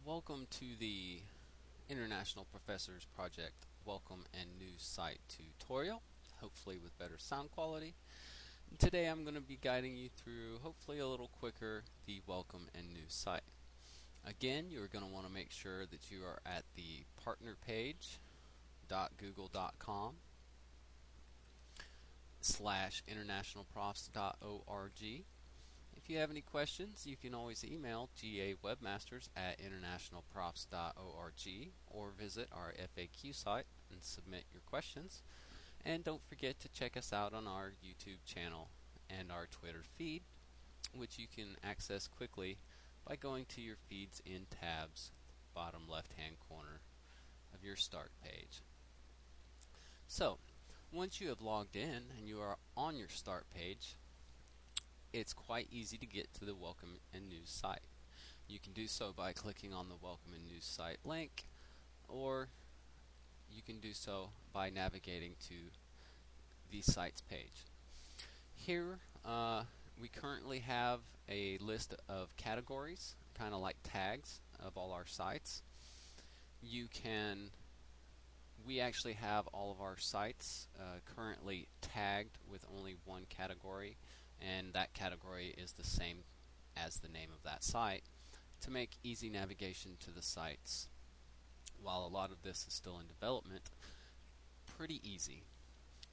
Welcome to the International Professors Project Welcome and News Site tutorial, hopefully with better sound quality. And today I'm going to be guiding you through, hopefully a little quicker, the Welcome and News site. Again, you're going to want to make sure that you are at the partner page google.com/internationalprofs.org. If you have any questions, you can always email gawebmasters@internationalprofs.org or visit our FAQ site and submit your questions. And don't forget to check us out on our YouTube channel and our Twitter feed, which you can access quickly by going to your Feeds in tabs, bottom left-hand corner of your start page. So, once you have logged in and you are on your start page, it's quite easy to get to the Welcome and News site. You can do so by clicking on the Welcome and News site link, or you can do so by navigating to the site's page. Here we currently have a list of categories, kind of like tags of all our sites. We actually have all of our sites currently tagged with only one category, and that category is the same as the name of that site to make easy navigation to the sites. While a lot of this is still in development, pretty easy.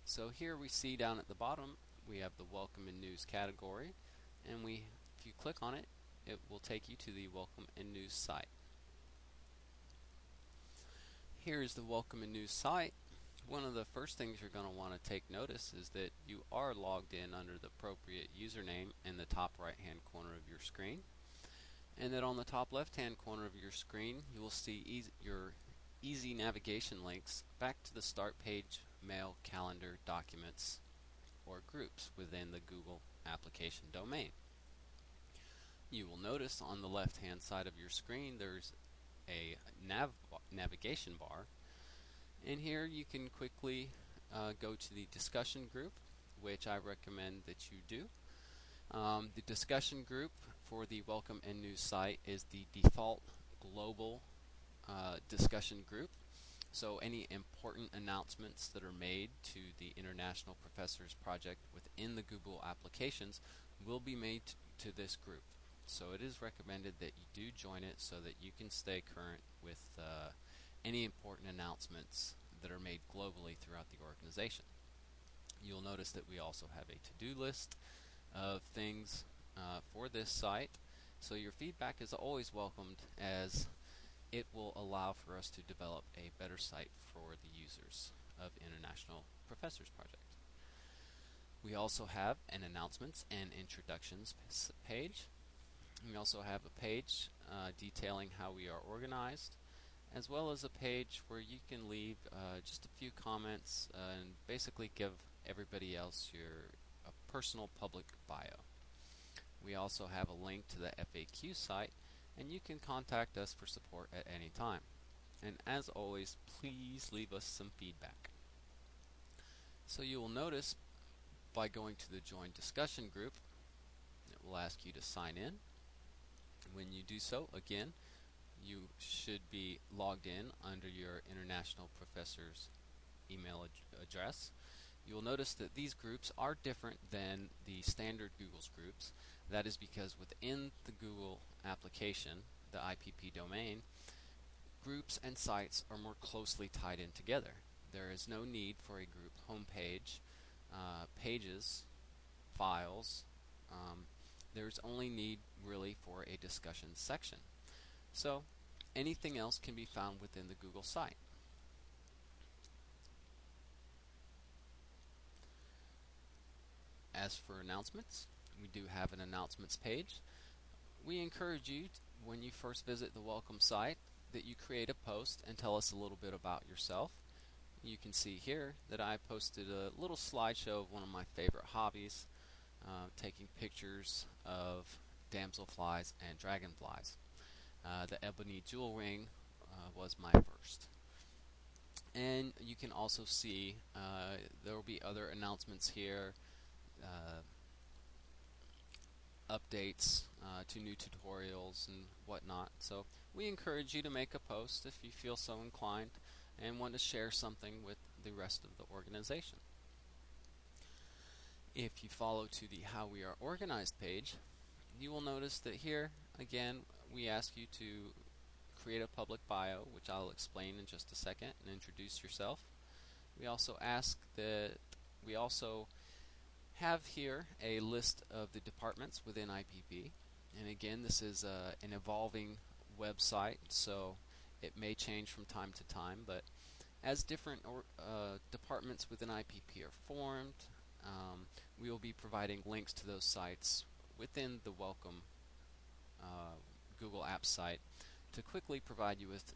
So here we see down at the bottom we have the Welcome and News category, and if you click on it, it will take you to the Welcome and News site. Here is the Welcome and News site. One of the first things you're going to want to take notice is that you are logged in under the appropriate username in the top right hand corner of your screen, and that on the top left hand corner of your screen you will see your easy navigation links back to the start page, mail, calendar, documents, or groups within the Google application domain. You will notice on the left hand side of your screen there's a navigation bar, and here you can quickly go to the discussion group, which I recommend that you do. The discussion group for the Welcome and News site is the default global discussion group. So any important announcements that are made to the International Professors Project within the Google applications will be made to this group. So it is recommended that you do join it so that you can stay current with any important announcements that are made globally throughout the organization. You'll notice that we also have a to-do list of things for this site, so your feedback is always welcomed, as it will allow for us to develop a better site for the users of International Professors Project. We also have an announcements and introductions page. We also have a page detailing how we are organized, as well as a page where you can leave just a few comments and basically give everybody else your personal public bio. We also have a link to the FAQ site, and you can contact us for support at any time. And as always, please leave us some feedback. So you will notice by going to the Join Discussion group, it will ask you to sign in. When you do so, again, you should be logged in under your International Professors email address. You will notice that these groups are different than the standard Google's groups. That is because within the Google application, the IPP domain, groups and sites are more closely tied in together. There is no need for a group homepage, pages, files. There's only need really for a discussion section. So anything else can be found within the Google site. As for announcements, we do have an announcements page. We encourage you, when you first visit the Welcome site, that you create a post and tell us a little bit about yourself. You can see here that I posted a little slideshow of one of my favorite hobbies, taking pictures of damselflies and dragonflies. The ebony jewel ring was my first. And you can also see there will be other announcements here. updates to new tutorials and whatnot. So we encourage you to make a post if you feel so inclined and want to share something with the rest of the organization. If you follow to the How We Are Organized page, you will notice that here, again, we ask you to create a public bio, which I'll explain in just a second, and introduce yourself. We also have here a list of the departments within IPP. And again, this is an evolving website, so it may change from time to time, but as different departments within IPP are formed, we will be providing links to those sites within the welcome Google Apps site to quickly provide you with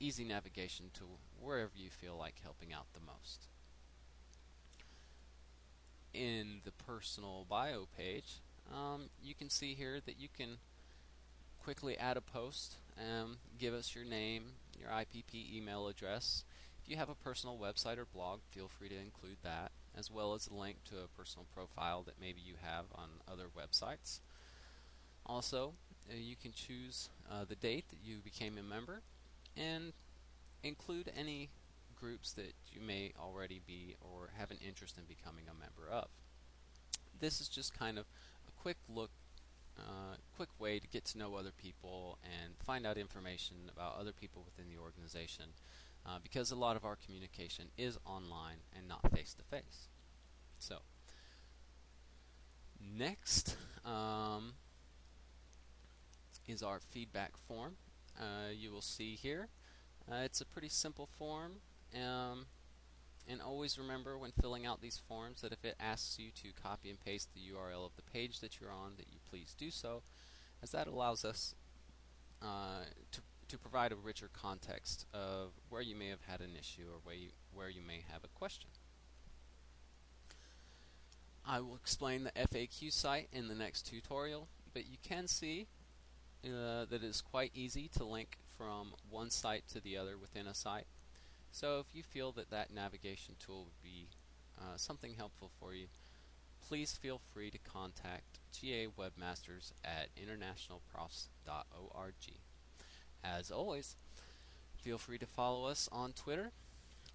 easy navigation to wherever you feel like helping out the most. In the personal bio page, you can see here that you can quickly add a post, give us your name, your IPP email address. If you have a personal website or blog, feel free to include that, as well as a link to a personal profile that maybe you have on other websites. Also, you can choose the date that you became a member and include any groups that you may already be or have an interest in becoming a member of. This is just kind of a quick way to get to know other people and find out information about other people within the organization, because a lot of our communication is online and not face-to-face. So, next is our feedback form. You will see here it's a pretty simple form, and always remember when filling out these forms that if it asks you to copy and paste the URL of the page that you're on, that you please do so, as that allows us to provide a richer context of where you may have had an issue or where you may have a question. I will explain the FAQ site in the next tutorial, but you can see that it is quite easy to link from one site to the other within a site. So if you feel that that navigation tool would be something helpful for you, please feel free to contact GA Webmasters at internationalprofs.org. As always, feel free to follow us on Twitter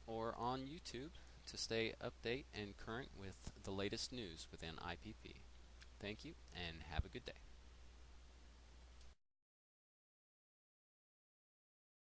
or on YouTube to stay update and current with the latest news within IPP. Thank you and have a good day.